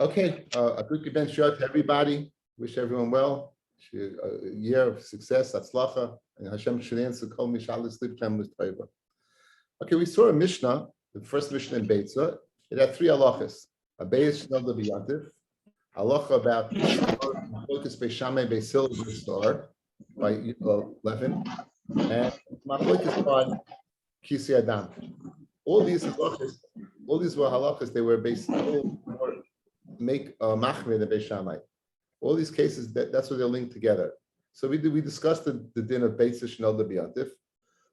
Okay, a good Ben Shot to everybody. Wish everyone well. A year of success, atzlacha, and Hashem should answer kol mishalis lipchem l'tayva. Okay, we saw a Mishnah, the first Mishnah in Beitzah. It had three halachas. A Beis Shnol Leviyantiv, halacha about Machlokes Beishamai Beisil Beistar by 11, and Machlokes by Kisi Adam. All these halachas, all these were halachas. They were based make machmir the Beishamai. All these cases, that's what they're linked together. So we discussed the din of Beis Shnol Leviyantiv.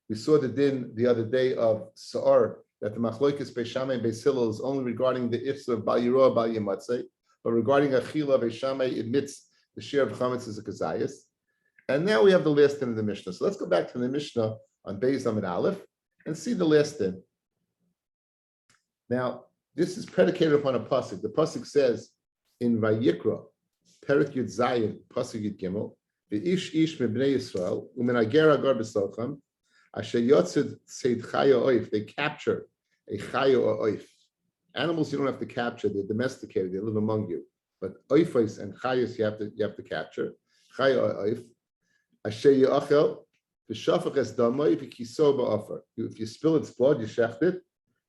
We saw the din the other day of Sa'ar, that the Machlokes Beishamai and Beisil is only regarding the ifs of Bal Yiroah, Bal Yimatzeh, but regarding Achila, Beishamai admits the share of Chametz is a Kazayas. And now we have the last din of the Mishnah. So let's go back to the Mishnah on Beis Amid Aleph and see the last din. Now, this is predicated upon a pasuk. The pasuk says in Vayikra, Perek Yud Zayin, pasuk Yud Gimel, V'ish ish mebnei Yisrael, u'men ager agar b'socham, asher yotzid seid chaya oif. They capture a chaya or oif. Animals you don't have to capture; they're domesticated; they live among you. But oifos and chayos you have to capture. Chaya or oif. Asher yachel v'shafach es damai v'kiso ba'afer. If you spill its blood, you shecht it.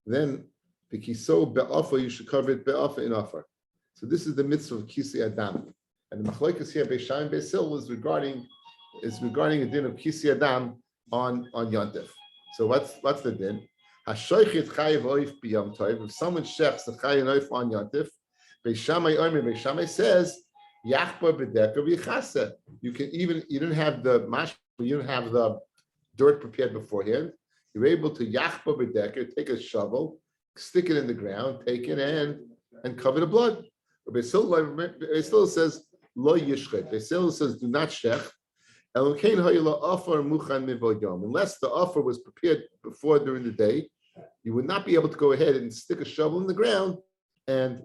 Then v'kiso ba'afer, you should cover it ba'afer in afer. So this is the mitzvah of kisi adam. And the machlokes here Beishamai and Beisil is regarding a din of kisi adam on Yontif. So what's the din? Hashoichet chayiv oif b'yom tov. If someone shechs the chayiv oif on Yontif, Beishamai says yachba b'deka v'yichase. You didn't have the mash, you didn't have the dirt prepared beforehand. You're able to yachba b'deka, take a shovel, stick it in the ground, take it and cover the blood. Beisil says lo yishchet. Beisil says do not shech. Unless the offer was prepared before during the day, you would not be able to go ahead and stick a shovel in the ground and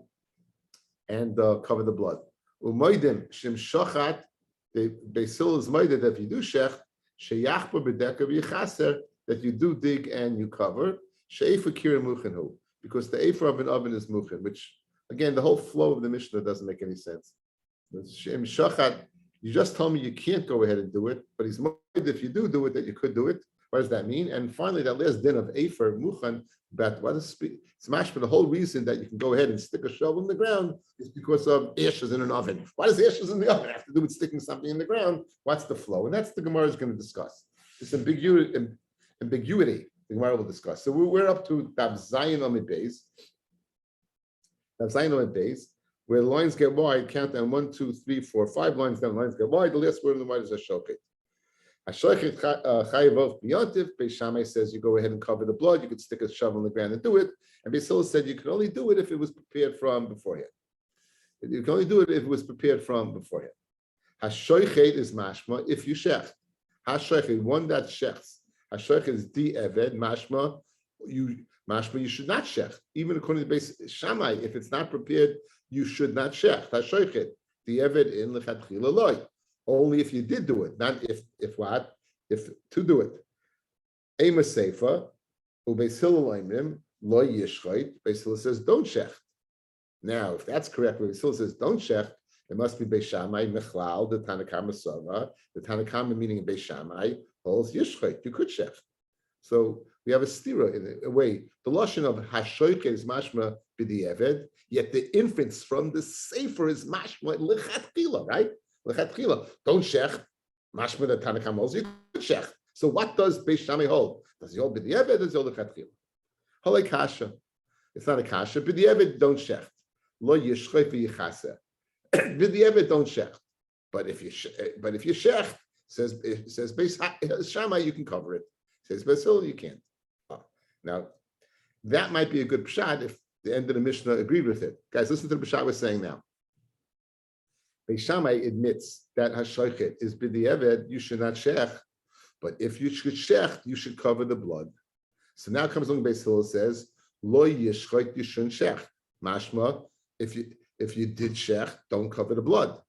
cover the blood. Umoidim shim shochat. Beisil is moided that if you do shech, sheyachba b'deka v'yichaser, that you do dig and you cover. She'efa kira muchenhu, because the ephah of an oven is muchen, which again the whole flow of the Mishnah doesn't make any sense. Shim shochat. You just told me you can't go ahead and do it, but he's worried if you do it, that you could do it. What does that mean? And finally, that last din of Efer, Muchan, about what is smash for the whole reason that you can go ahead and stick a shovel in the ground is because of ashes in an oven. Why does ashes in the oven have to do with sticking something in the ground? What's the flow? And that's the Gemara is going to discuss. This ambiguity the Gemara will discuss. So we're up to Daf Zayin Amid Beis. Daf Zayin Amid Beis. Where the lines get wide, count down 1, 2, 3, 4, 5 lines down, lines get wide. The last word in the wide is Hashochet. Hashochet Chayavov B'Yontif. Beishamai says you go ahead and cover the blood. You could stick a shovel in the ground and do it. And Beisil said you could only do it if it was prepared from beforehand. You can only do it if it was prepared from beforehand. Hashochet is mashma if you shech. Hashochet, one that shechs. Hashochet is di eved mashma. You should not shech. Even according to Beis Shammai, if it's not prepared, you should not shech. Hashoichet, the eved in lechatchila loy. Only if you did do it, not if what? If to do it. Ema seifa ubeishil loymim loy yishchait. Beisil says don't shech. Now, if that's correct, when Beisil says don't shech, it must be Beishamai mechlal the Tanakama Sava. The Tanakama meaning Beishamai holds yishchait. You could shech. So we have a stira in a way. The lashon of hashoichet is mashma b'di'eved, yet the inference from the sefer is mashma lechatchila, right? Lechatchila. Don't shech. Mashma the Tanakam holds. You could shech. So what does Beis Shammai hold? Does he hold b'di'eved or does he hold lechatchila? Holei kasha. It's not a kasha. B'di'eved don't shech. Lo yishchei v'yichaseh. B'di'eved don't shech. But if you shech, says Beis Shammai, you can cover it. Says Beisil, you can't. Now, that might be a good pshat if the end of the Mishnah agreed with it. Guys, listen to the pshat we're saying now. Beis Shammai admits that hashoichet is b'di'eved, you should not shech, but if you should shech, you should cover the blood. So now comes along Beisil says, lo yishchot, you shouldn't shech. Mashma, if you did shech, don't cover the blood.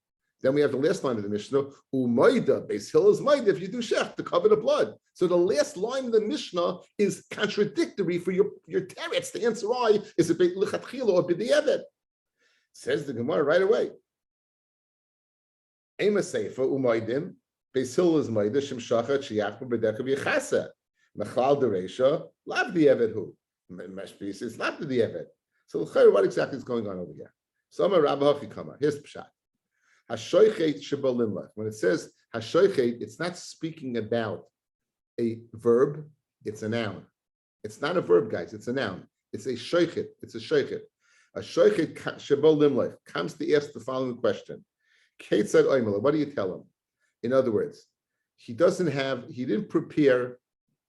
Then we have the last line of the Mishnah, u'moida, Beisil is moida if you do shech to cover the blood. So the last line of the Mishnah is contradictory for your teretz to answer why is it lechatchila or b'di'eved. Says the Gemara right away. Ema Seifa Umaydim, Beis Hillel is Maida, Shem Shachat, Shiach, B'Bedeka V'Yechasa. Mechal Dereisha, Lav Di'evet Hu. Mashpi says, Lav Di'evet. So what exactly is going on over here? Soma Rabbi Hafikama. Here's the pshat. Hashoichet Shebolimla. When it says Hashoichet, it's not speaking about a verb, it's a noun. It's not a verb, guys, it's a noun. It's a shoichet, it's a shoichet. A shoichet Shebolimla comes to ask the following question. Kate said, what do you tell him? In other words, he didn't prepare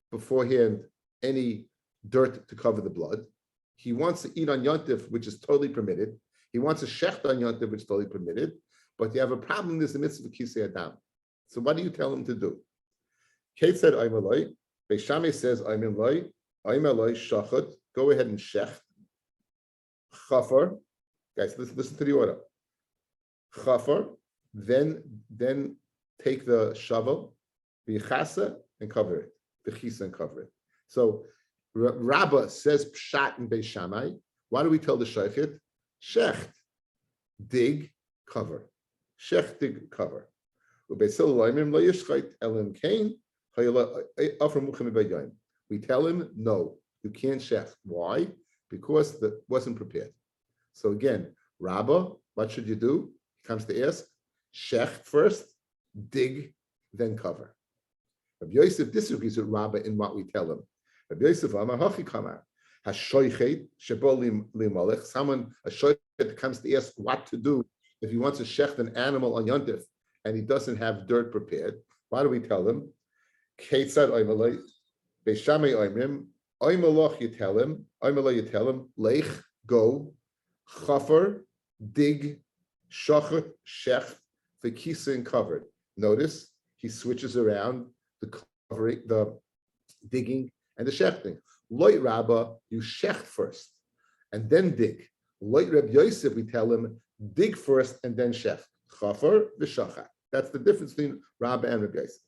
beforehand any dirt to cover the blood. He wants to eat on Yontif, which is totally permitted. He wants to shecht on Yontif, which is totally permitted. But you have a problem, there's the mitzvah of Kisei Adam. So what do you tell him to do? Kate said, Aymaloi. Beishame says, Aymaloi, Shachot, go ahead and shecht. Chafar. Guys, listen to the order. Chafar, then take the shovel, the chasa, and cover it. The chisa and cover it. So Rabbah says pshat in Beis Shammai. Why do we tell the shaychet? Shecht, dig, cover. Shecht, dig, cover. We tell him, no, you can't shecht. Why? Because that wasn't prepared. So again, Rabbah, what should you do? He comes to ask, shecht first, dig, then cover. Rabbi Yosef disagrees with Rabbah in what we tell him. Rabbi Yosef Amar Hachi Kamar Hashoichet Shebo Limalech. Someone a shoichet comes to ask what to do if he wants to shecht an animal on Yontif and he doesn't have dirt prepared. Why do we tell him? Keitzad Oymalei Beis Shammai Oymrim Oymalach. You tell him Oymalei. You tell him Lech, go, Chafer, dig, Shachet, shecht, the kisa and covered. Notice he switches around the covering, the digging, and the shechting. Loit Rabbah, you shecht first, and then dig. Loit Reb Yosef, we tell him, dig first and then shecht. Chafer v'shachat. That's the difference between Rabbah and Reb Yosef.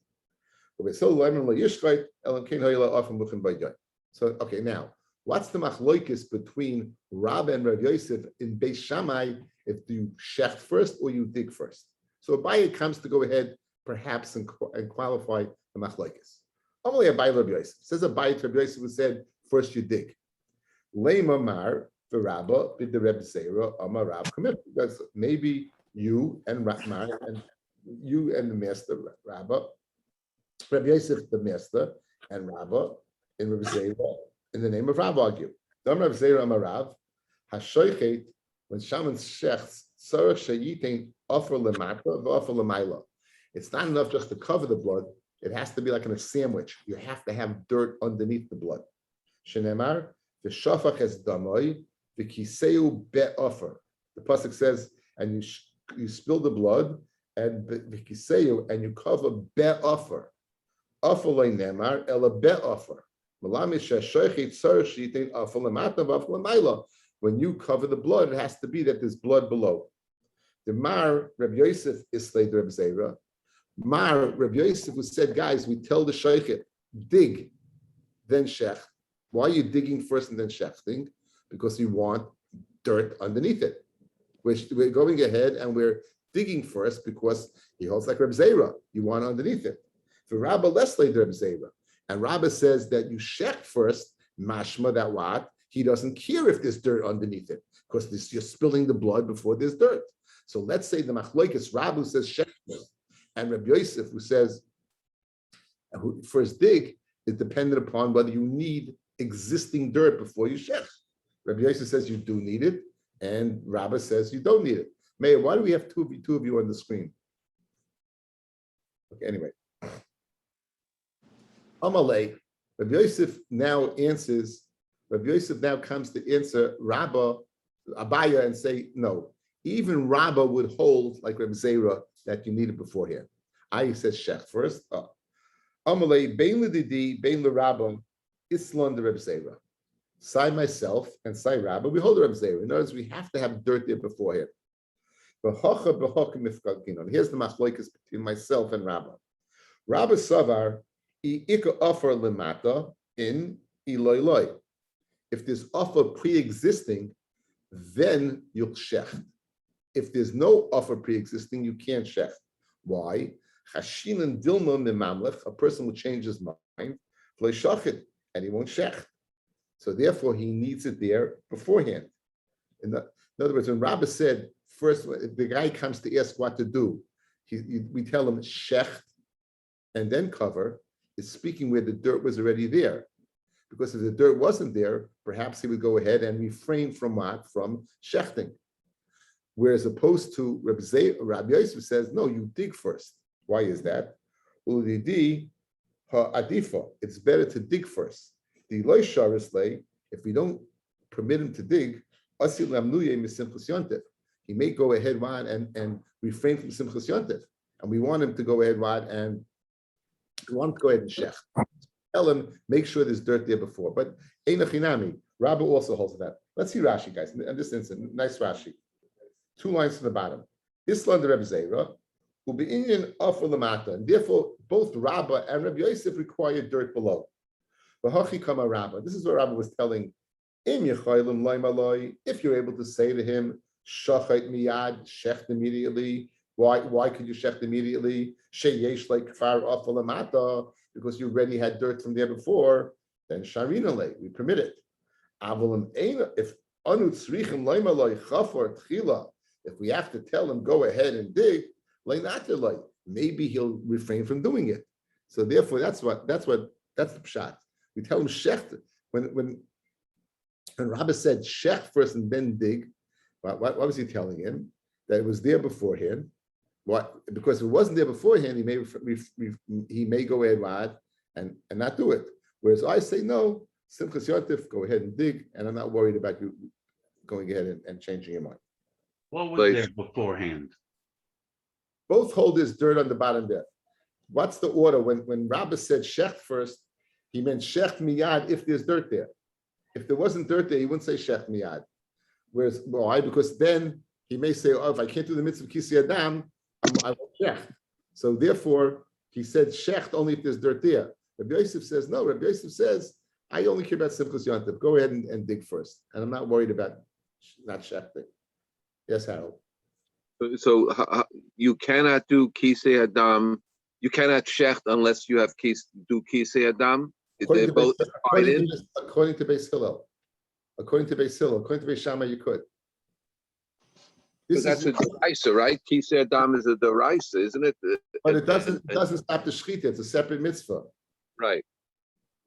So, okay, now, what's the machloikis between Rabbah and Reb Yosef in Beis Shammai if you shecht first or you dig first? So Abaye comes to go ahead, perhaps, and qualify the machlokes. Only Abaye Rabbi Yosef says Abaye Rabbi Yosef who said first you dig. Leima Mar the Rabbah bid the Rebbe Zera Amar Rav commit because maybe you and Mar and you and the master Rabbah, Rabbi Yosef the master and Rabbah in Rebbe Zera in the name of Rav argue. Dam Rebbe Zera Amar Rav Hashoichet when shaman shechts Sarach Shayitin offer lemata offer lemaila. It's not enough just to cover the blood. It has to be like in a sandwich. You have to have dirt underneath the blood. Shenemar, the shafach has damoi, the kiseu be'ofer. The pasuk says, and you spill the blood, and the kiseu, and you cover be'ofer. Ofer loy nemar, ela be'ofer. Malamish shashoichet tzar shitin offer lemata offer lemaila. When you cover the blood, it has to be that there's blood below. The Mar, Rabbi Yosef is Slade Reb Zera. Mar, Rabbi Yosef who said, guys, we tell the Shaykhet, dig, then shecht. Why are you digging first and then shechting? Because you want dirt underneath it. We're going ahead and we're digging first because he holds like Reb Zera. You want underneath it. For Rabbah, less Slade Reb Zera. And Rabbah says that you shecht first, mashma, that what? He doesn't care if there's dirt underneath it because you're spilling the blood before there's dirt. So let's say the machlokes Rabbi says shecht and Rabbi Yosef who says first dig is dependent upon whether you need existing dirt before you shecht. Rabbi Yosef says you do need it, and Rabbi says you don't need it. Meir, why do we have two of you on the screen? Okay, anyway. Amalei, Rabbi Yosef now answers. Rabbi Yosef now comes to answer Abaya and say, no, even Rabbah would hold like Reb Zera that you need it beforehand. I said shech first. Amalei, bein l'didi, bein l'Rabbah, Islan the Reb Zera. Say myself and say Rabbah, we hold the Reb Zera. In other words, we have to have dirt there beforehand. Here's the machloikas between myself and Rabbah. Rabbah Savar, Ika offer lemata in Iloiloi. If there's offer pre-existing, then you'll shecht. If there's no offer pre-existing, you can't shecht. Why? Chashin dilma memamlech, a person will change his mind, and he won't shecht. So therefore, he needs it there beforehand. In other words, when Rabbi said, first, if the guy comes to ask what to do, we tell him shecht and then cover, is speaking where the dirt was already there. Because if the dirt wasn't there, perhaps he would go ahead and refrain from what? From shechting. Whereas opposed to Rabbi Yosef says, no, you dig first. Why is that? It's better to dig first. If we don't permit him to dig, he may go ahead and refrain from simchas yontif. And we want him to go ahead and shech. Tell him, make sure there's dirt there before. But Einachinami, Rabbi also holds that. Let's see Rashi, guys. In this instance, nice Rashi. 2 lines from the bottom. Islan de Rebbe Zera, will be Indian of Lamata, and therefore both Rabba and Rabbi Yosef require dirt below. V'hachi kama Rabba. This is what Rabba was telling. If you're able to say to him, Shachet miyad, shecht immediately. Why could you shecht immediately? Sheyesh like kfar of Lamata, because you already had dirt from there before. Then sharinale, we permit it. If if we have to tell him go ahead and dig, maybe he'll refrain from doing it. So therefore, that's the pshat. We tell him shecht when Rabbi said shecht first and then dig. What was he telling him? That it was there beforehand. What? Because if it wasn't there beforehand, he may go ahead and not do it. Whereas I say no, simchas yontif, go ahead and dig, and I'm not worried about you going ahead and changing your mind. What was there beforehand? Both hold this dirt on the bottom there. What's the order? When Rabbi said shecht first, he meant shecht miyad if there's dirt there. If there wasn't dirt there, he wouldn't say shecht miyad. Whereas, why? Because then he may say, oh, if I can't do the mitzvah kisi adam, I won't shecht. So therefore, he said shecht only if there's dirt there. Rabbi Yosef says, no, Rabbi Yosef says, I only care about simchas yontif. Go ahead and dig first. And I'm not worried about not shechting. Yes, Harold. So you cannot do kisei adam. You cannot shecht unless you have do kisei adam. They're both according to Beis Hillel. According to Beis Shammai, you could. Because that's a deraisa, right? Kisei adam is a deraisa, isn't it? But it doesn't stop the shechita. It's a separate mitzvah. Right.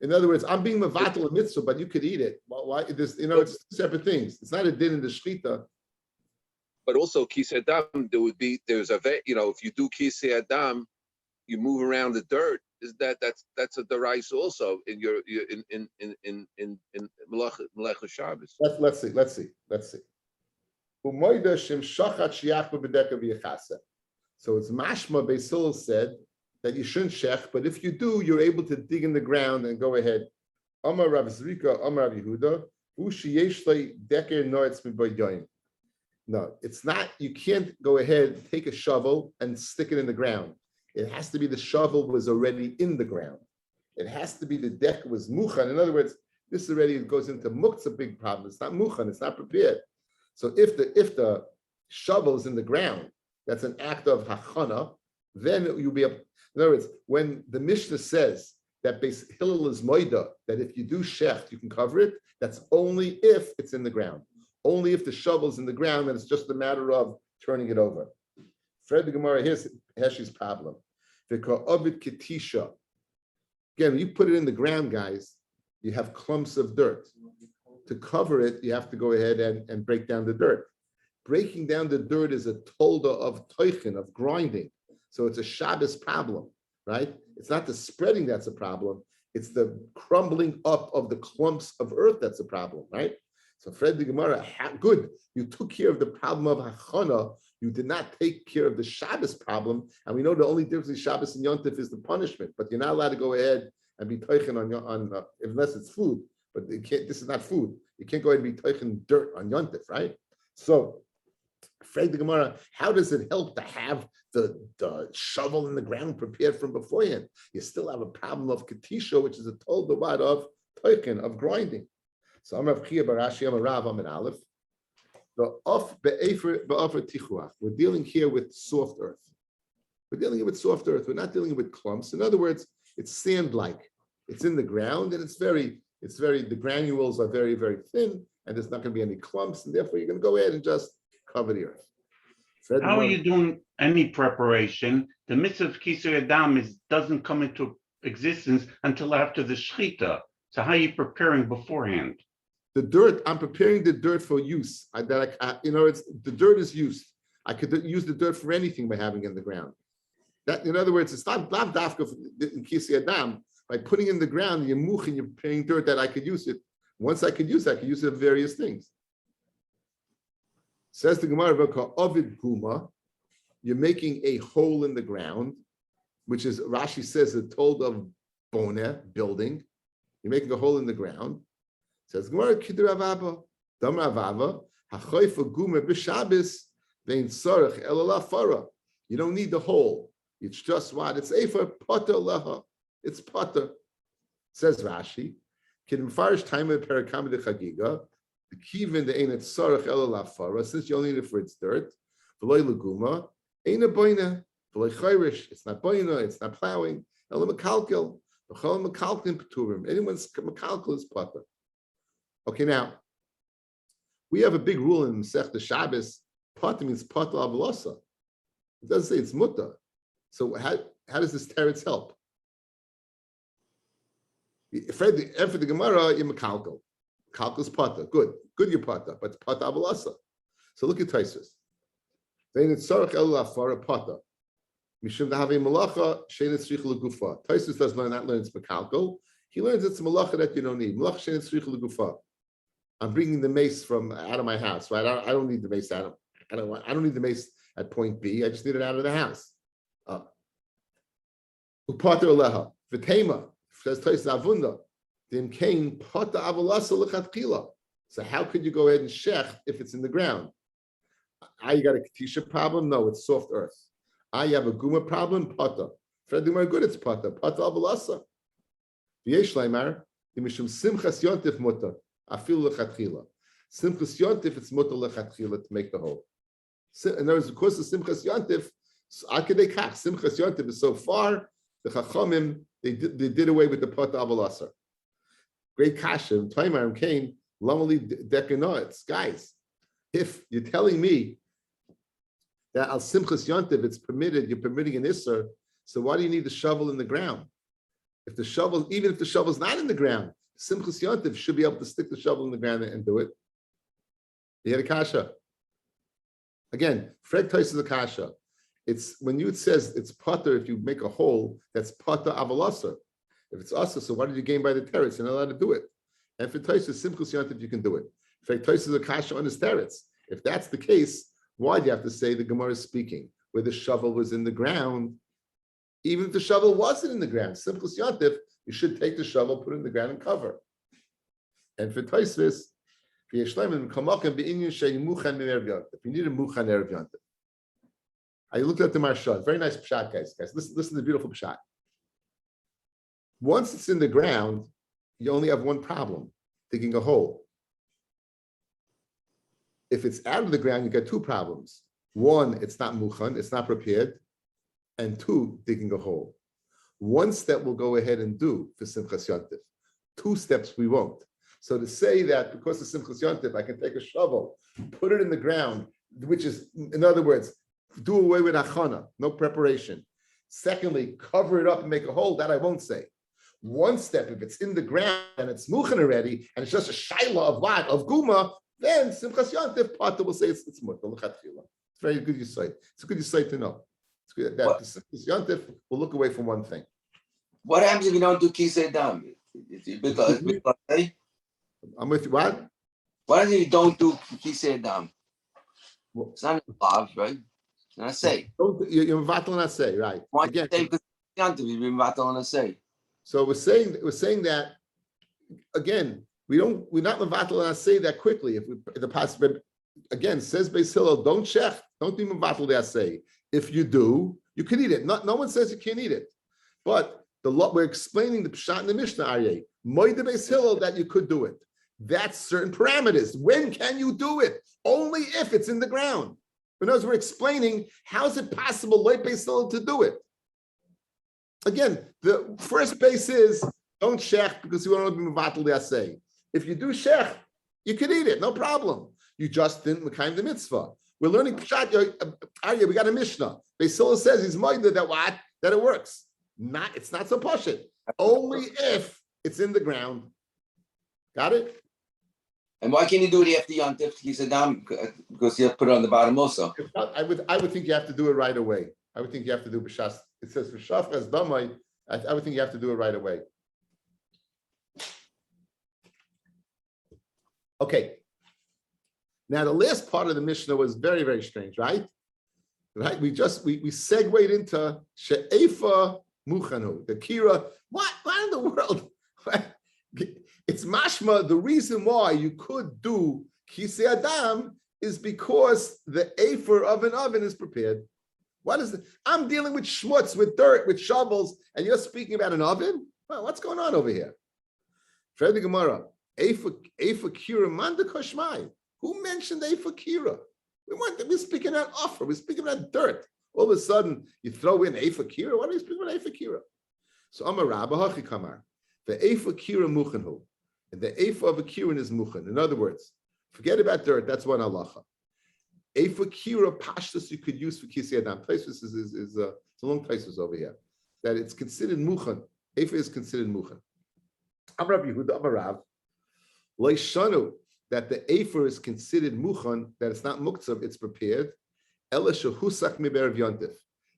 In other words, I'm being mevatel a mitzvah, but you could eat it. Why? It's two separate things. It's not a din in the shechita. But also kisei adam, there's a if you do kisei adam, you move around the dirt. Is that's a deraisa also in your in Melech Shabbos. Let's see. So it's mashma. Beis Hillel said that you shouldn't shech, but if you do, you're able to dig in the ground and go ahead. Amar Rav Zrika, Amar Rav Yehuda, deker noetz mibayayim. No, it's not. You can't go ahead, take a shovel and stick it in the ground. It has to be the shovel was already in the ground. It has to be the deck was muchan. In other words, this already goes into muktzah, a big problem. It's not muchan. It's not prepared. So if the shovel is in the ground, that's an act of hachana. Then you'll be able. In other words, when the Mishnah says that Beis Hillel is moida, that if you do shecht, you can cover it, that's only if it's in the ground. Only if the shovel's in the ground, and it's just a matter of turning it over. Fred the Gemara, here's Heshi's problem. Again, when you put it in the ground, guys, you have clumps of dirt. To cover it, you have to go ahead and break down the dirt. Breaking down the dirt is a tolda of toichin, of grinding. So it's a Shabbos problem, right? It's not the spreading that's a problem. It's the crumbling up of the clumps of earth that's a problem, right? So Fred the Gemara, good. You took care of the problem of hachana. You did not take care of the Shabbos problem. And we know the only difference between Shabbos and Yontif is the punishment. But you're not allowed to go ahead and be teichen on unless it's food. But this is not food. You can't go ahead and be teichen dirt on Yontif, right? So Fred the Gemara, how does it help to have the shovel in the ground prepared from beforehand? You still have a problem of katisha, which is a told the word of teichen, of grinding. So I'm Rav Chia Barashi, I'm a Rav, I'm an Aleph. We're dealing here with soft earth. We're dealing with soft earth. We're not dealing with clumps. In other words, it's sand-like. It's in the ground, and the granules are very, very thin, and there's not going to be any clumps, and therefore you're going to go ahead and just cover the earth. How are you doing any preparation? The mitzvah of Kisur Adam doesn't come into existence until after the Shechita. So how are you preparing beforehand? The dirt, I'm preparing the dirt for use. The dirt is used. I could use the dirt for anything by having it in the ground. That, in other words, it's not dafka in Kisur Adam. By putting in the ground, you're preparing dirt that I could use it. Once I could use it for various things. Says the Gemara, Ovid Guma, you're making a hole in the ground, which is, Rashi says, a told of Bona, building. You're making a hole in the ground. Says Gemara, Kidr Avava, Dam Avava, Hachoifa Guma B'Shabbos, Vein Sarach Elala Farah. You don't need the hole. It's just what? It's Efer Potter Laha. It's Potter. Says Rashi, Kidim Farish Time of Perakam de Chagiga, the Kivin the Ain't Sarach Elala Farah, since you only need it for its dirt, V'loy Laguma, Ain't a Boina, V'loy Chayrish, it's not Boina, it's not plowing, Elam Makalkel, V'chol Makalkel Peturim, anyone's Makalkel is Potter. Okay, now, we have a big rule in Masech the Shabbos, Potter means Potter Avalasa. It doesn't say it's Mutta. So how does this teretz help? For the Gemara, you're Makalkel. Kalkel's Potter. Good you're Potter, but it's Potter Avalasa. So look at Taisus. Taisus does not learn it's Makalkel. He learns it's Malacha that you don't need. I'm bringing the mace out of my house, right? I don't need the mace out. I don't need the mace at point B. I just need it out of the house. Upater leha v'tema says Taisus Avunda. Then came Potter Avalasa lechatchila. So how could you go ahead and shech if it's in the ground? You got a Katisha problem? No, it's soft earth. You have a Guma problem? Potter. Fred good, it's Potter. Potter Avalasa. V'yesh leimar imishum simchas yontif mutter. Afil lechatchila. Simchas yontif, it's mutter lechatchila to make the hole. In other words, of course, the simchas yontif, akadei simchas yontif is so far, the chachamim, they did away with the Potter Avalasa. Great kasha, Taimarim came, lamali dekanoitz. Guys, if you're telling me that al simchas yontiv it's permitted, you're permitting an isser, so why do you need the shovel in the ground? If the shovel, even if the shovel's not in the ground, simchas yontiv should be able to stick the shovel in the ground and do it. You had a kasha. Again, Fred Tais is a kasha. It's when it says it's potter, if you make a hole, that's potter avalasar. If it's asa, so why did you gain by the teretz? You're not allowed to do it. And for Tais is simchas yontiv, you can do it. In fact, Tais is a kasha on his teretz. If that's the case, why do you have to say the Gemara is speaking where the shovel was in the ground? Even if the shovel wasn't in the ground, simchas yontif, you should take the shovel, put it in the ground, and cover. And for Taisvis, if you need a muchan erev yontif, I looked at the Marsha. Very nice pshat, guys. Listen to the beautiful pshat. Once it's in the ground, you only have one problem: digging a hole. If it's out of the ground, you get two problems. One, it's not muchan, it's not prepared. And two, digging a hole. One step we'll go ahead and do for Simchas Yontif. 2 steps we won't. So to say that because of Simchas Yontif, I can take a shovel, put it in the ground, which is, in other words, do away with achana, no preparation. Secondly, cover it up and make a hole, that I won't say. One step, if it's in the ground and it's muchan already, and it's just a shaila of what? Of guma, then Simchas Yontif, Pata will say it's mutter, l'chatchila. It's very good you say. It's a good you say to know. It's good that Simchas Yontif will look away from one thing. What happens if you don't do kisei dam? I'm with you. What? What happens if you don't do kisei dam? It's not involved, right? It's not say. You're vatal not say, right? Why Again, say because you've been vatal not say? So we're saying that again. We're not mevatel and say that quickly. If the possible again says Beis Hillel, don't shech, don't do mevatel the say. If you do, you can eat it. No one says you can't eat it, but we're explaining the pshat in the Mishnah Aryeh. Moed Beis Hillel that you could do it. That's certain parameters. When can you do it? Only if it's in the ground. In other words, we're explaining how is it possible to do it. Again, the first base is don't shech because you want to be mevatel yaseh. If you do shech, you can eat it, no problem. You just didn't mekayim the mitzvah. We're learning pshat. Arya, we got a mishnah. Beisila says he's moida that what? That it works. It's not so pashut. Only if it's in the ground. Got it? And why can't you do it after Yontif Kisadam? Because you have to put it on the bottom also. I would think you have to do it right away. I would think you have to do b'shas. It says b'shafras damai. I would think you have to do it right away. Okay. Now the last part of the Mishnah was very, very strange, right? Right? We segued into she'efa muchanu, the kira. What in the world? It's mashma. The reason why you could do kisei adam is because the afer of an oven is prepared. What is it? I'm dealing with schmutz, with dirt, with shovels, and you're speaking about an oven? Well, what's going on over here? Fred the Gemara, afer kira manda koshmai. Who mentioned afer kira? We're speaking about offer. We're speaking about dirt. All of a sudden, you throw in afer kira. What are you speaking about afer kira? So Amar Rabbi Hachi Kamar, the afer kira muchanhu. And the ephah of a kirin is muchan. In other words, forget about dirt. That's one halacha. Ephah kira pashtus you could use for kisei adam. Places is a long places over here. That it's considered muchan. Ephah is considered muchan. Amar Rabbi Yehuda Amar Rav Leishanu that the ephah is considered muchan. That it's not muktzah. It's prepared. Ela shehusak mi'erev yontif.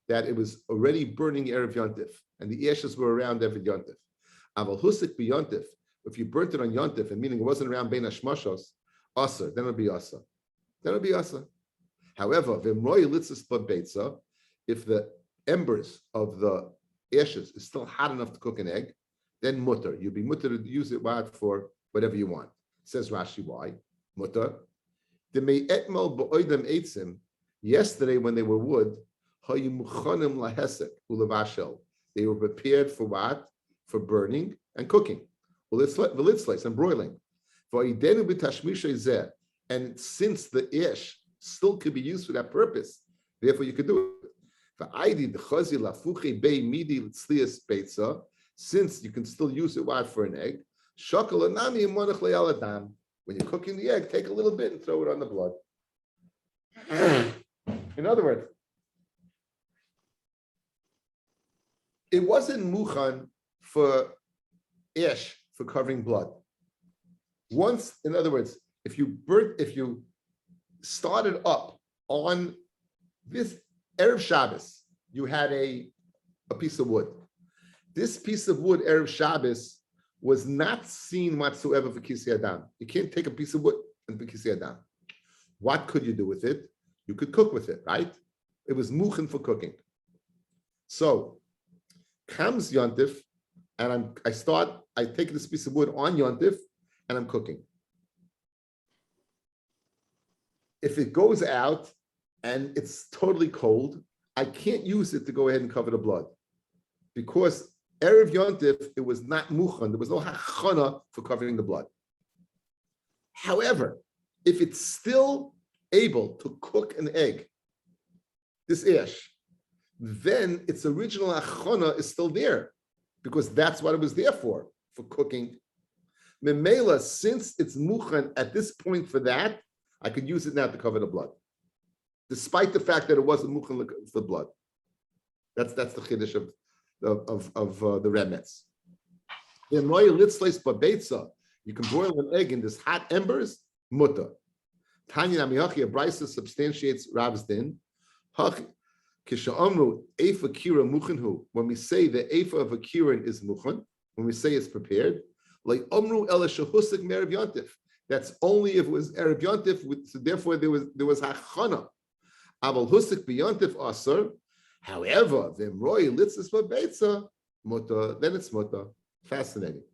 That it was already burning erev yontif, and the ashes were around erev yontif. Aval husik b'yontif. If you burnt it on Yontif, and meaning it wasn't around Bein Hashmashos, Asa, then it'll be Asa. However, V'mroi litzis b'beitzah, if the embers of the ashes is still hot enough to cook an egg, then mutter. You'll be mutter to use it for whatever you want. Says Rashi, why? Mutter. Yesterday, when they were wood, they were prepared for what? For burning and cooking. And broiling. And since the ish still could be used for that purpose, therefore you could do it. Since you can still use it for an egg, when you're cooking the egg, take a little bit and throw it on the blood. In other words, it wasn't muchan for ish for covering blood. Once, in other words, if you started up on this Erev Shabbos, you had a piece of wood. This piece of wood, Erev Shabbos, was not seen whatsoever for Kisei Adam. You can't take a piece of wood and for Kisei Adam. What could you do with it? You could cook with it, right? It was muchen for cooking. So comes Yontif, and I take this piece of wood on Yontif, and I'm cooking. If it goes out and it's totally cold, I can't use it to go ahead and cover the blood. Because Erev Yontif, it was not muchan. There was no hachana for covering the blood. However, if it's still able to cook an egg, this ish, then its original hachana is still there, because that's what it was there for cooking. Memela, since it's muchan at this point for that, I could use it now to cover the blood, despite the fact that it wasn't muchan for blood. That's the chiddush of the remets. You can boil an egg in this hot embers, mutter. Tanya Namihachi, a brisa substantiates Rav's din. When we say the ephah of a kirin is muchan, when we say it's prepared, like omru ela shehusik me'erev yontif. That's only if it was erev yontif. So therefore, there was hachana. Aval husik b'yontif asar. However, v'mroi litzis b'beitzah muta. Then it's muta. Fascinating.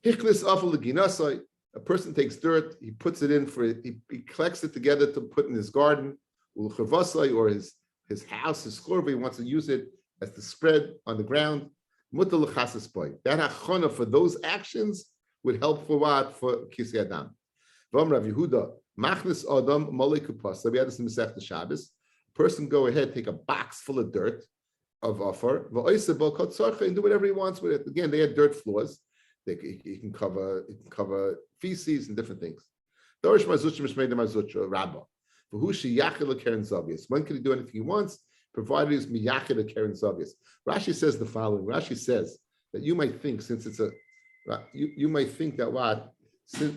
Hichlis afal l'ginasai. A person takes dirt, he puts it in he collects it together to put in his garden, or his house, his chorva, he wants to use it as the spread on the ground. That hachana for those actions would help for what? For Kisei Adam. Vom Rav Yehuda, Machnis Adam Molekupas. We had this in Masechta Shabbos. Person go ahead, take a box full of dirt of offer, and do whatever he wants with it. Again, they had dirt floors. He can cover feces and different things. Rabbi. When can he do anything he wants, provided he's miyachid a keren zavius? Rashi says the following. Rashi says that you might think, since it's a, you might think that what, since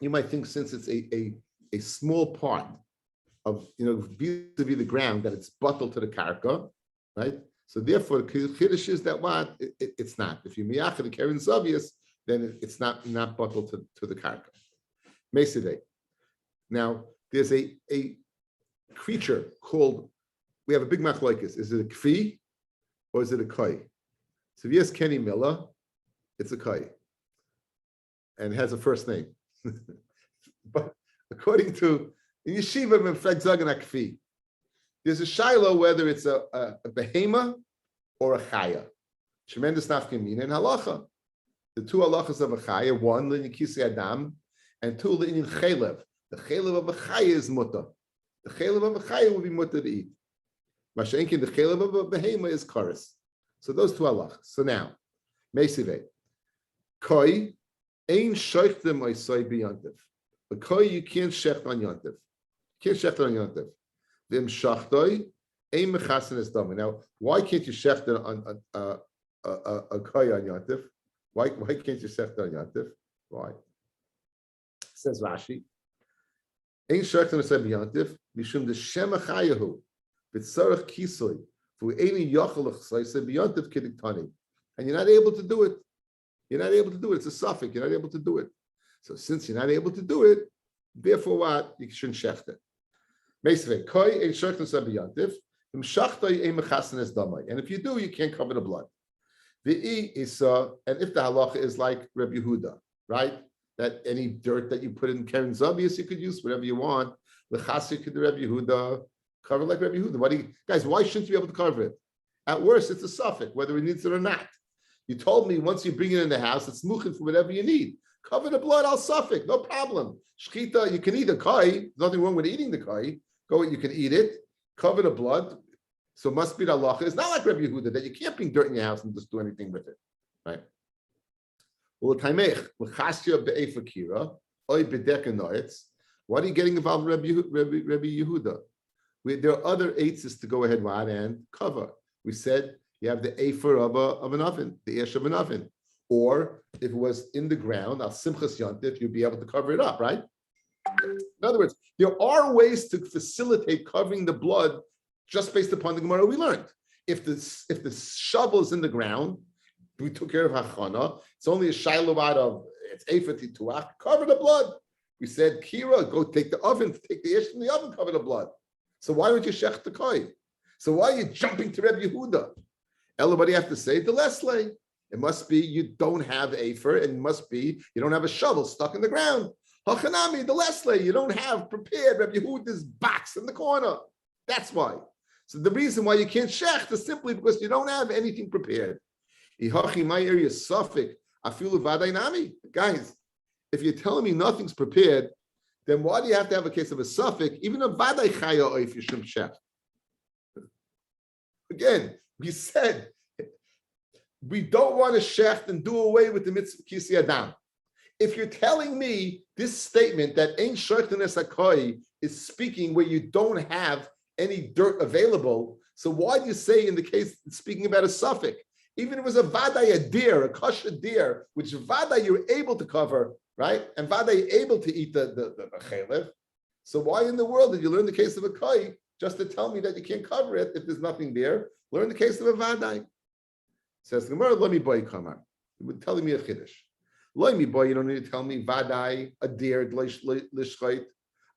it's a small part of, vis-a-vis the ground, that it's bottled to the karka, right? So therefore, the chiddush is that what it's not. If you miyachid a keren zavius, then it's not bottled to the karka. Mesivei. Now, there's a creature called, we have a big machlokes. Is it a kfi or is it a koi? So if yes, Kenny Miller, it's a koi. And it has a first name. But according to, in yeshiva, kfi, there's a shiloh whether it's a behema or a chaya. Tremendous nafkamina and halacha. The two halachas of a chaya, one, l'inyan kisei adam, and two, l'inyan chelev. The chelev of a chaya is mutter. The chelev of a chaya will be mutter to eat. Mashenkin, the chelev of a behema is chorus. So those two halachas. So now, meisivei. Koi, ein sheichtem oisoi b'yontiv. A koi, you can't shecht on yontiv. Can't shecht on yontiv. V'im shachtoi, ein mechasen es dama. Now, why can't you shecht on a koi on yontiv? Why can't you shecht on yontiv? Why? Says Rashi. Ein sheichtem oisoi b'yontiv, mishum de shem achayahu, v'tzarech kisoi, v'eini yochalach soisoi b'yontiv kediktani. And you're not able to do it. You're not able to do it. It's a suffix. You're not able to do it. So since you're not able to do it, therefore what? You shouldn't shecht it. And if you do, you can't cover the blood. And if the halacha is like Rabbi Yehuda, right? That any dirt that you put in keren zavius, you could use whatever you want. L'chasik could do Rabbi Yehuda, cover like Rabbi Yehuda. Guys, why shouldn't you be able to cover it? At worst, it's a suffix, whether it needs it or not. You told me once you bring it in the house, it's muchin for whatever you need. Cover the blood, I'll suffix, no problem. Shchita, you can eat a kai. There's nothing wrong with eating the kai. You can eat it. Cover the blood. So it must be the halacha. It's not like Rabbi Yehuda that you can't bring dirt in your house and just do anything with it, right? What are you getting involved with Rabbi Yehuda? There are other eights to go ahead and cover. We said you have the afer of an oven, the esh of an oven. Or if it was in the ground, al simchas yontif, you'd be able to cover it up, right? In other words, there are ways to facilitate covering the blood just based upon the Gemara we learned. If the shovel is in the ground, we took care of hachana. It's only a shiloh out of it's afer tituach. Cover the blood. We said kira, go take the oven, take the esh from the oven, cover the blood. So why would you shech the koi? So why are you jumping to Rabbi Yehuda? Everybody have to say the Leslie. It must be you don't have afer, and it must be you don't have a shovel stuck in the ground. Hachanami, the Leslie, you don't have prepared Rabbi Yehuda's box in the corner. That's why. So the reason why you can't shecht is simply because you don't have anything prepared. My area is suffix. I feel vadainami. Guys, if you're telling me nothing's prepared, then why do you have to have a case of a suffix? Even a vadai chaya oif you shouldn't shecht. Again, we said we don't want to shecht and do away with the mitzvah kisei adam. If you're telling me this statement that ein shechten es hakoi is speaking where you don't have any dirt available, so why do you say in the case speaking about a suffix? Even if it was a vaday, a deer, a kosher deer, which vaday you're able to cover, right? And vaday you're able to eat the chelev. So why in the world did you learn the case of a koi just to tell me that you can't cover it if there's nothing there? Learn the case of a vaday. Says Gemara, let me boy kamar. It would tell me a chiddush. Let me boy, you don't need to tell me vaday, a deer, lishchait.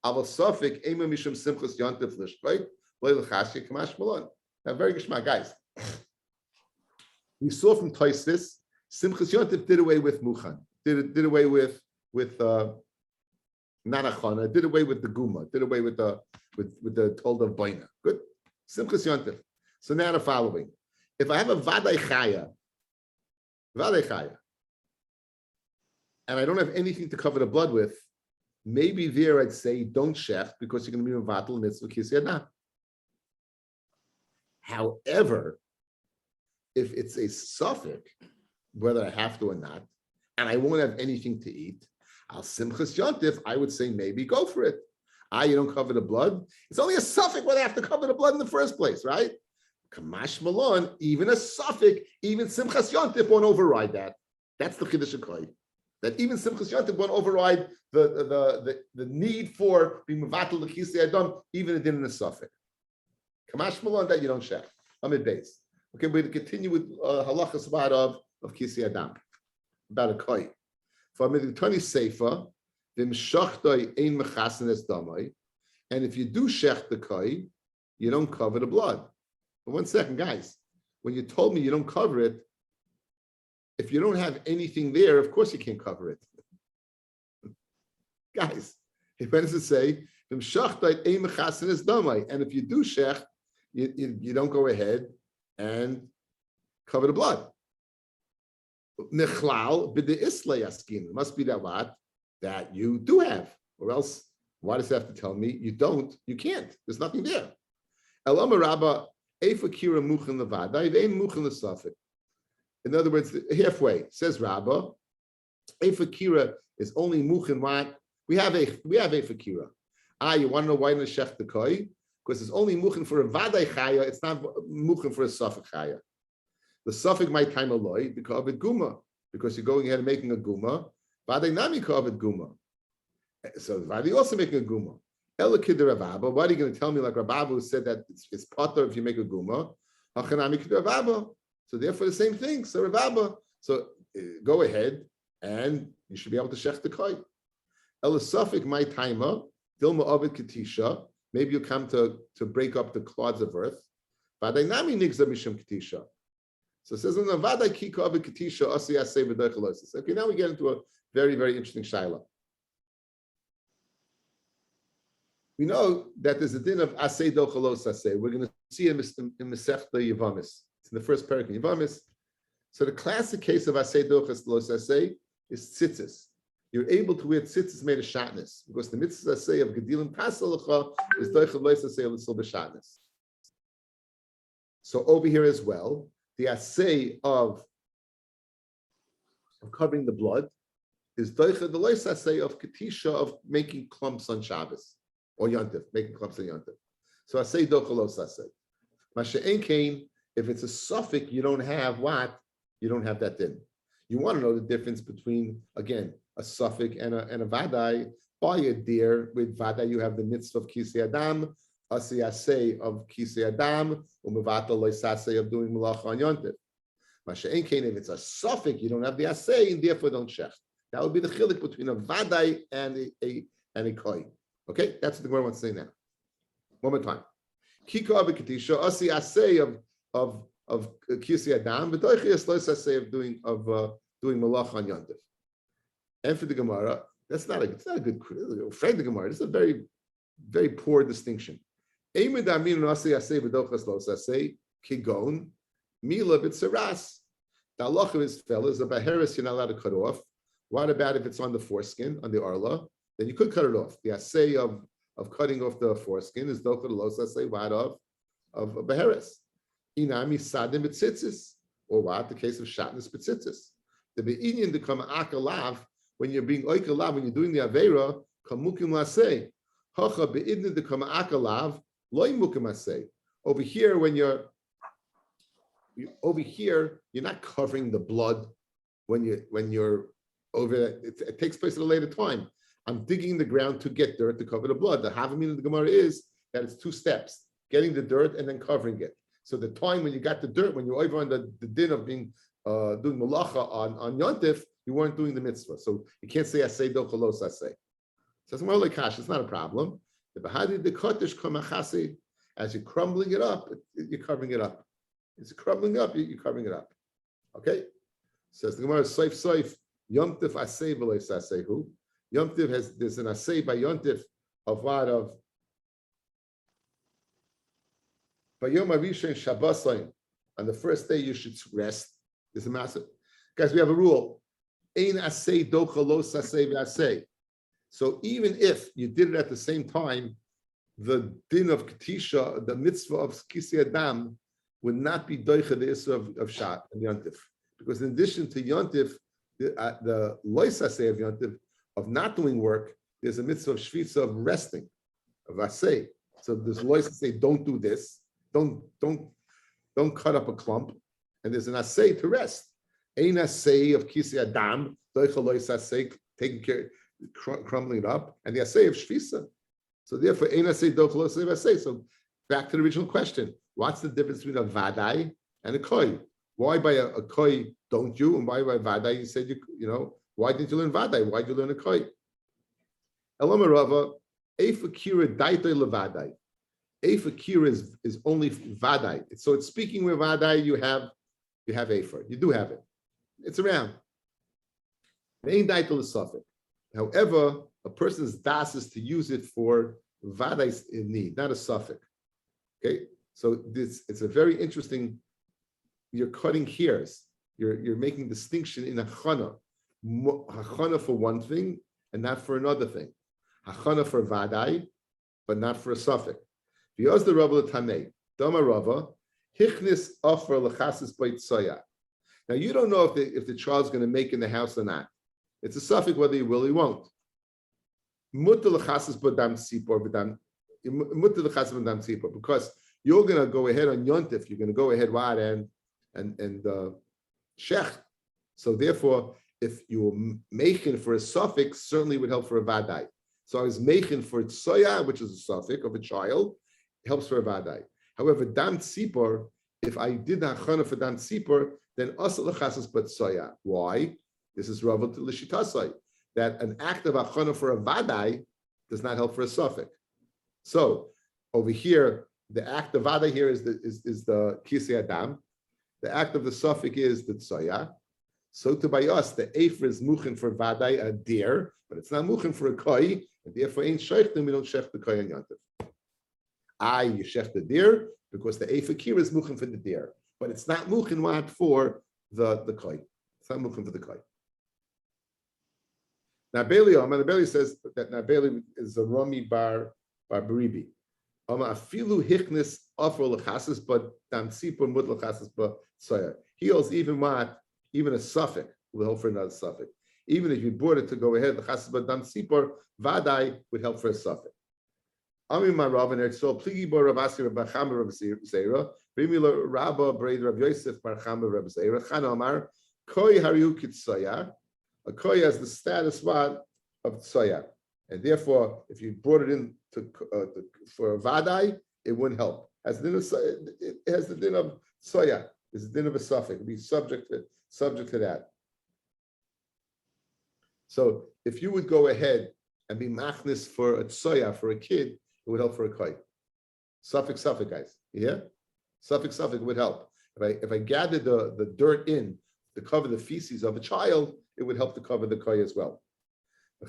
Aval safik, ema mishum simchus yontif lishchait, leilachasya kamash malon. Now, very gishma, guys. We saw from Tosfos, simchus yontif did away with muchan, did away with nanachana, did away with the guma, did away with the told of baina. Good, simchus yontif. So now the following. If I have a vaday chaya, and I don't have anything to cover the blood with, maybe there I'd say don't shecht because you're going to be mevatel mitzvah kisei adam. However, if it's a suffix, whether I have to or not, and I won't have anything to eat, al simchas yontif, I would say maybe go for it. You don't cover the blood. It's only a suffix whether I have to cover the blood in the first place, right? Kamash malon, even a suffix, even simchas yontif won't override that. That's the chiddush hakoy. That even simchas yontif won't override the need for being mevatel l'kisei adam, even it in a suffix. Kamash malon that you don't shech. Amid base. Okay, we're going to continue with halachas of kisei adam about a koy. For Miditani Seifa, v'mshachtoi ein mechasen es damai, and if you do shech the koy, you don't cover the blood. But 1 second, guys. When you told me you don't cover it, if you don't have anything there, of course you can't cover it. Guys, he went to say, v'mshachtoi ein mechasen es damai, and if you do shech, you don't go ahead and cover the blood. Nechlal b'de isla yaskin. It must be that what that you do have, or else why does it have to tell me you don't? You can't. There's nothing there. Elama Rabba efa kira muchen levada ve'ein muchen l'safek. In other words, halfway says Rabba, efa kira is only muchen what we have efa kira. You want to know why in the shech the koi? Because it's only muchen for a vadai chaya. It's not muchen for a safek chaya. The suffix might time alloy because of it guma, because you're going ahead and making a guma. Vadai nami kovet guma. So vadai also making a guma. Elakid Ravaba. Why are you going to tell me like Rabbi who said that it's potter if you make a guma? Hachanami Ravaba. So therefore the same thing. So Ravaba. So go ahead and you should be able to shech the koi. El suffix my timer dilma ovid katisha. Maybe you come to break up the clods of earth. Vadai nami nigza mishum katisha. So it says in the Vadai Kika of Katisha Asiyasei V'Deichalosis. Okay, now we get into a very, very interesting shaila. We know that there's a din of Asei Dochalos Asei. We're going to see in Masechta Yevamis. It's in the first parak in Yevamis. So the classic case of Asei Dochalos Asei is tzitzis. You're able to wear tzitzis made of shatnez because the mitzvah Asei of Gedilim Pasalacha is Dochalos Asei L'Sil B'Shatnez. So over here as well, the assay of covering the blood is doicha the lois assay of katisha of making clumps on Shabbos or Yontif, making clumps on Yontif. So assay dochalos assay. Masha'en kain, if it's a suffix, you don't have what? You don't have that din. You want to know the difference between, again, a suffix and a vadai. By a deer with vadai, you have the mitzvah of kisei adam, asay of kisei adam, umevata loisasay of doing malacha on yontif. Masha'en kain, if it's a suffix, you don't have the assay, and therefore don't shech. That would be the chilik between a vadai and a koi. Okay, that's what the Gemara wants to say now. One more time. Kika abikatisha asay of kisei adam, but doichias loisasay of doing malacha on yontif. And for the Gemara, it's not a good. Afraid the Gemara. This is a very, very poor distinction. Kigon mila b'tzaras. The halacha is fellas a baheres you're not allowed to cut off. What about if it's on the foreskin on the arla? Then you could cut it off. The assay of cutting off the foreskin is dochad los assay what of baheres. Inami sadim b'tzitzis, or what the case of shatnez b'tzitzis. The be'inyan to come akalav when you're being oikalav when you're doing the avera kamukim lasay. Hacha be'idnin to come akalav loy mukim lasay. Over here when you're not covering the blood when you're over. It takes place at a later time. I'm digging the ground to get dirt to cover the blood. The Havamina of the Gemara is that it's 2 steps: getting the dirt and then covering it. So the time when you got the dirt, when you're over on the din of being doing malacha on yontif, you weren't doing the mitzvah. So you can't say asay dochalos asay. So it's more like kash. It's not a problem. The bahadi the kodesh kamachasi. As you're crumbling it up, you're covering it up. As you're crumbling up, you're covering it up. Okay? Says the Gemara, Saif, Yomtiv Asay V'Leis Asayhu. Yomtiv there's an Asay by Yomtiv of what? Of Bayom Arisha Shabbos on the first day you should rest. There's a massive. Guys, we have a rule. Ein asay docha lo sasay v'asay. So even if you did it at the same time, the din of Ketisha, the mitzvah of Kisei Adam, would not be doicha the issue of Shat and Yontif. Because in addition to Yontif, the loisasei of Yontif, of not doing work, there's a mitzvah of Shvitza of resting, of Asay. So there's loisasei, don't do this, don't cut up a clump, and there's an Asay to rest. Ein Asay of Kisei Adam, doicha loisasei, taking care, crumbling it up, and the Asay of Shvitza. So therefore, ein asay docha lo asay. So back to the original question: what's the difference between a vadai and a koi? Why by a koi don't you, and why by vadai you said you know? Why didn't you learn vadai? Why did you learn a koi? Elama Rava, efakira daitoi levadai. Efakira is only vadai. So it's speaking with vadai. You have efer. You do have it. It's around. Ain't daitoi l'safek. However, a person's das is to use it for vadais in need, not a suffix. Okay, so it's a very interesting. You're cutting hairs. You're making distinction in hachana for one thing and not for another thing. Hachana for vadai, but not for a suffix. V'yoz the Rabbi l'tamei dama Rava hichnis offer lechasis beit soya. Now you don't know if the child's going to make in the house or not. It's a suffix whether you will or you won't. Because you're going to go ahead on Yontif, you're going to go ahead and Shech. So therefore, if you were making for a suffix, certainly would help for a vadai. So I was making for tsoya, which is a suffix of a child, helps for a vadai. However, dam tzipor, if I did the hachana for dam tzipor, then asal lechasas but tsoya. Why? This is Rava to l'shitasai, that an act of achana for a vadai does not help for a suffix. So over here, the act of vadai here is the kisei adam. The act of the suffix is the tsoya. So to by us, the efer is muchen for vadai, a deer, but it's not muchen for a koi, and therefore ain't sheichtim, we don't shech the koi and yantiv. You shech the deer because the efer kira is muchen for the deer, but it's not muchen what for the koi. It's not muchen for the koi. Nabeli says that Nabeli is a Rami bar Baribi. Afilu hichnis offer lechasis, but dam tzipor mut lechasis but soya. He holds even a suffix will help for another suffix. Even if you brought it to go ahead, lechasis but dam tzipor vadai would help for a suffix. Ami Marav and Erzol pligi bo Rabasi Rabacham Rab Zeira, Bimila Rabba Braid Rab Yosef Barcham Rab Zeira. Chan Amar Koi Hariu Kitsoya. A koi has the status of tsoya, and therefore, if you brought it in for a vadai, it wouldn't help. It has the din of tsoya. It's the din of a suffix. It'd be subject to that. So, if you would go ahead and be machnis for a tsoya for a kid, it would help for a koi. Suffix, guys. Yeah, suffix would help. If I gathered the dirt in to cover the feces of a child, it would help to cover the koi as well. To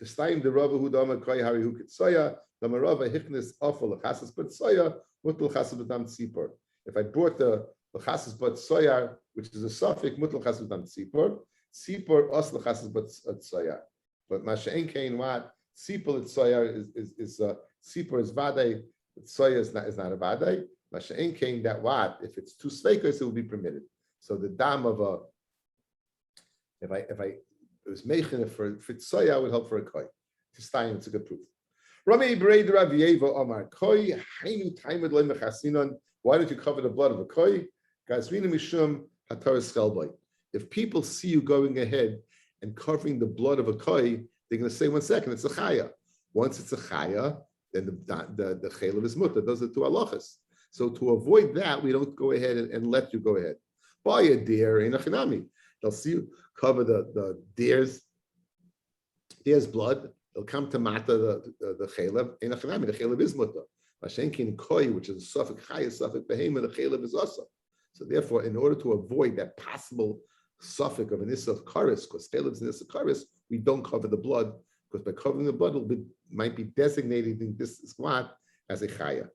stain the Rabba who dama koi hari hu kitsoya, the Marava hichnis awful lechasas but soya, mutal chasas b'dam tzipor. If I brought the lechasas but soya, which is a suffix, mutal chasas b'dam tzipor os lechasas but soya. But masha'en kain what tzipor soya is tzipor is vadai, soya is not a vadai. Masha'en kain that what if it's two sveikas it will be permitted. So the dam of a if I was making it for tsoya, I would help for a koi. To stein, it's a good proof. Rami Breid Rav Yeva Omar Koi Hainu Taimed Loy Mechasinon. Why don't you cover the blood of a koi? Gazrina Mishum Hataras Chelboy. If people see you going ahead and covering the blood of a koi, they're going to say 1 second, it's a chaya. Once it's a chaya, then the chaylev is mutter. Those are two halachas. So to avoid that, we don't go ahead and let you go ahead. Buy a deer in a chinami. They'll see you cover the deer's blood. They'll come to mata the chaylev in a chinami. The chaylev is mutter. Mashenkin koi, which is a suffix chaya, suffix behema, the chaylev is also. So therefore, in order to avoid that possible suffix of an issa of karis, because chaylev is an issa of karis, we don't cover the blood, because by covering the blood, might be designating this squat as a chaya.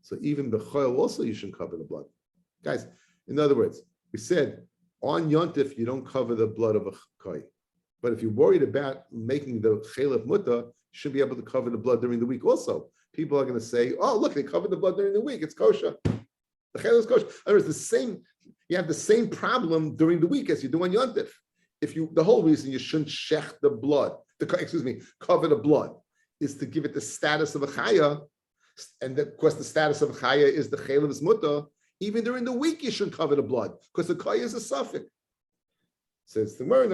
So even b'choil also you shouldn't cover the blood. Guys, In other words, we said on Yontif you don't cover the blood of a koy, but if you're worried about making the chelev muta, you should be able to cover the blood during the week also. People are going to say, "Oh, look, they covered the blood during the week; it's kosher." The chelev is kosher. In other words, the same. You have the same problem during the week as you do on Yontif. The whole reason you shouldn't shech the blood, cover the blood, is to give it the status of a chaya, and of course the status of a chaya is the chelev's muta. Even during the week you shouldn't cover the blood because the chaya is a suffix. Says the Gemara,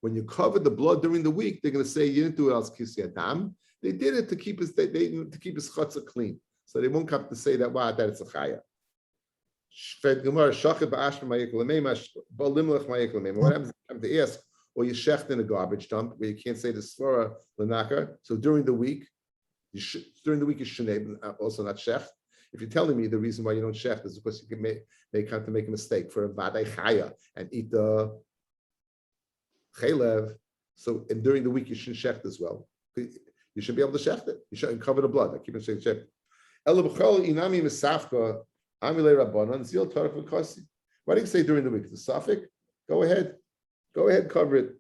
when you cover the blood during the week, they're going to say you didn't do it as kisi adam. They did it to keep his to keep his chutzah clean, so they won't have to say that that it's a chaya. What happens if to ask, or you shecht in a garbage dump where you can't say the svara lenakar? So during the week, you shouldn't also not shecht. If you're telling me the reason why you don't shecht is because you can make a mistake for a vadai chaya and eat the chelev. So and during the week you shouldn't shecht as well. You should be able to shecht it. You shouldn't cover the blood. I keep on saying shecht. Inami misafka. Why do you say during the week? The suffix? Go ahead, cover it.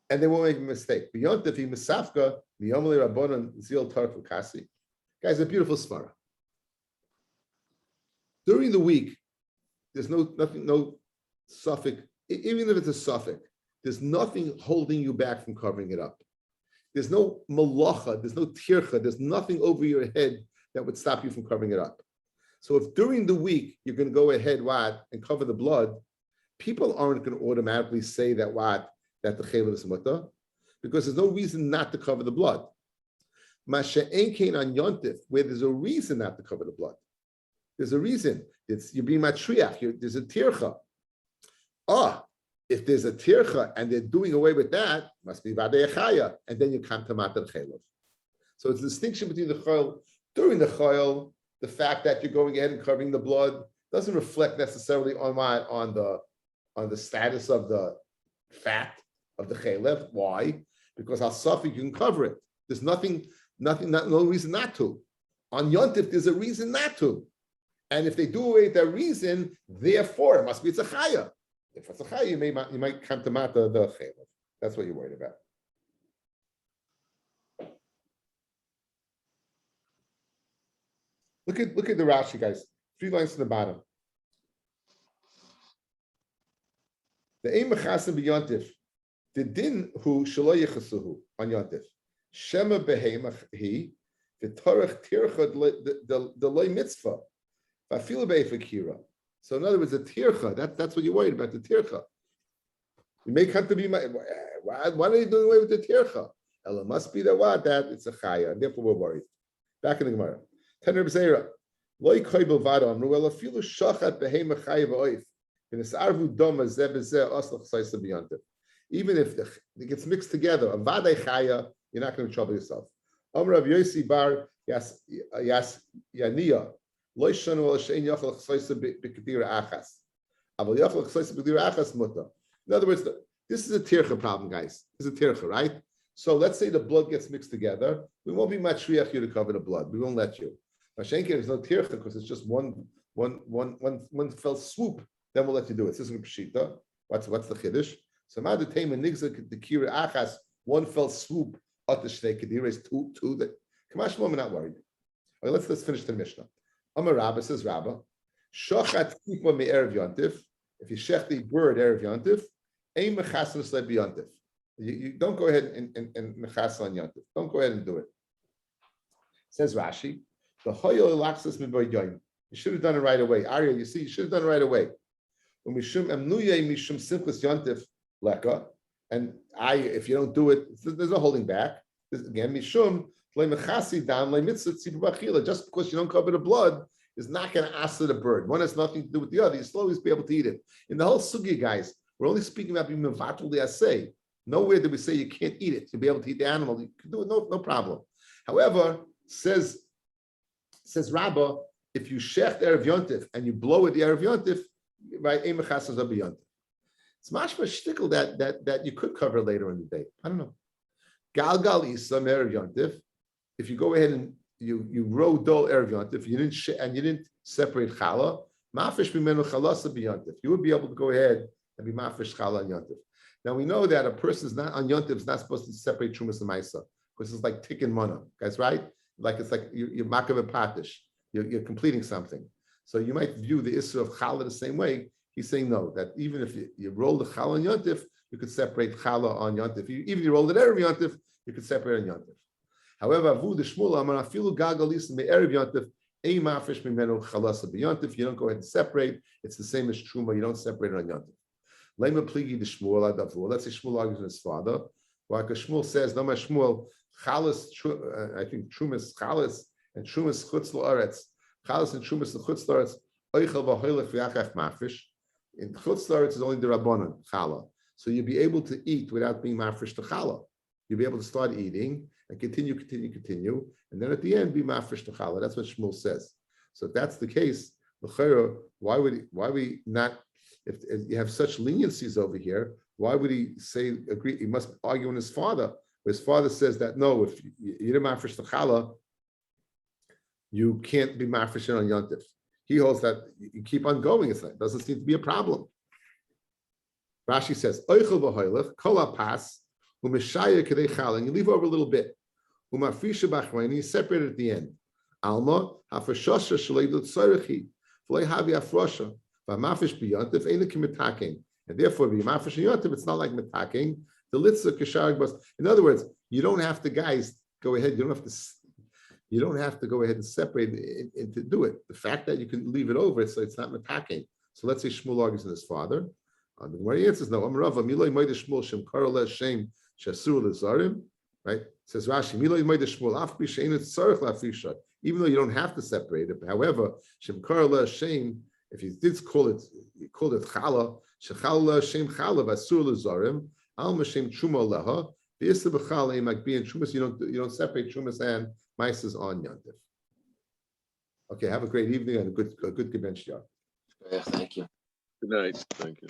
And they won't make a mistake. Beyond the misafka, guys, a beautiful svara. During the week, there's no suffix, even if it's a suffix, there's nothing holding you back from covering it up. There's no malacha, there's no tircha, there's nothing over your head that would stop you from covering it up. So if during the week you're going to go ahead and cover the blood, people aren't going to automatically say that the chelev is muta, because there's no reason not to cover the blood. Masha ain't on yontif, where there's a reason not to cover the blood. There's a reason. You're being matriach. There's a tircha. If there's a tircha and they're doing away with that, must be vadei chaya, and then you come to matar chelev. So it's a distinction between the chayil. During the chayil, the fact that you're going ahead and covering the blood doesn't reflect necessarily on the status of the fat of the chelev. Why? Because al safik you can cover it. There's no reason not to. On yontif, there's a reason not to. And if they do away with that reason, therefore it must be it's a chaya. If it's a chaya, you might come to mata the chelev. That's what you're worried about. Look at the Rashi, guys. 3 lines from the bottom. The aim mechasim b'yontif. The din hu shelo yechasuhu on yontif. Shema behemach he v'torach tircha the loy mitzvah. V'afilu be'efakira. So in other words, the tircha. That's what you're worried about. The tircha. You may come to be why are they doing away with the tircha? It must be that it's a chaya, and therefore we're worried. Back in the Gemara. Tener b'zeira, loy koybel vada amru el afilu shachat behema chayav oif v'nisarvu doma zeh b'zeh oslach saisa b'yantiv. Even if it gets mixed together, a vadei chaya, you're not going to trouble yourself. Amr Rav Yosi bar yas yaniya loy shanu el shein yachal saisa b'kedira achas. Aval yachal saisa b'kedira achas muta. In other words, this is a tircha problem, guys. This is a tircha, right? So let's say the blood gets mixed together. We won't be matriach you to cover the blood. We won't let you. Mashenke, there's no tircha because it's just one fell swoop. Then we'll let you do it. This isn't pshita. What's the chiddush? So ma'adatema nigza the kira achas, one fell swoop. Atashne kedira is two. That Kamash we're not worried. Okay, let's finish the Mishnah. Amar Rabba says Rabba, shochat tipa me erev yontif. If you shech the bird erev yontif, ein mechasen sleb yontif. You don't go ahead and mechas on yontif. Don't go ahead and do it. Says Rashi, the hoyol laxas miboyim. You should have done it right away. Arya, you see, you should have done it right away. When mishum emnuye mishum simchus yontif leka, and if you don't do it, there's no holding back. Again, mishum mechasi dam mitzvah tzibur. Just because you don't cover the blood is not going to answer the bird. One has nothing to do with the other. You still always be able to eat it. In the whole sugya, guys, we're only speaking about being mevatul liaseh. Nowhere did we say you can't eat it. You'll be able to eat the animal. You can do it, no problem. However, says Rabbah, if you shech erev yontif and you blow it the erev yontif, right? It's mashma shtickle that you could cover later in the day. I don't know. Galgal isam erev yontif. If you go ahead and you row dol erev yontif, you didn't separate challah. Mafish b'menu chalasa b'yontif. You would be able to go ahead and be mafish challah on yontif. Now we know that a person is not on yontif is not supposed to separate trumas and ma'isa because it's like tikkun mana, guys, right? It's like you're makav and patish. You're completing something. So you might view the issue of challah the same way. He's saying no, that even if you roll the challah on yontif, you could separate challah on yontif. Even if you roll it erev yontif, you could separate on yontif. However, avu the shmul amar afilu gagalis me erev yontif a mafish mimenu chalasa b'yontif. You don't go ahead and separate. It's the same as truma. You don't separate it on yontif. Lema pligi the shmul adavu. Let's say Shmuel argues with his father. Like Shmuel says, no, my Shmuel chalas. I think trumas chalas and trumas chutz la'aretz. Chalas and trumas chutz la'aretz. Oichel v'hoilech v'yachach mafish. In chutz la'aretz is only the rabbanon challah. So you'll be able to eat without being mafish to challah. You'll be able to start eating and continue, and then at the end be mafresh to challah. That's what Shmuel says. So if that's the case, why would we not? If you have such leniencies over here, why would he say agree? He must argue with his father. His father says that no, if you're mafresh to challah, you can't be mafresh on yontif. He holds that you keep on going. It doesn't seem to be a problem. Rashi says oichel v'hoilech kol pas. And you leave over a little bit. And you separate it at the end. Alma, and therefore, be mafish yontif, it's not like metaking. The litza kishar bas. In other words, you don't have to, guys, go ahead. You don't have to go ahead and separate it and to do it. The fact that you can leave it over, so it's not metaking. So let's say Shmuel argues with his father. The Gemara answers no. Amarava miloi moide Shmuel shem karol shem shasur lezarim. Right? Says Rashi miloi moide Shmuel afbi shein et tzarich lafisha. Even though you don't have to separate it, however, shem karol shem. If you did call it chala shechala shem chala vasur lezarim alma shem truma leha. The issa b'chala might be in trumas. You don't separate trumas and maisas on yontif. Okay, have a great evening and a good convention. Yeah, thank you. Good night. Thank you.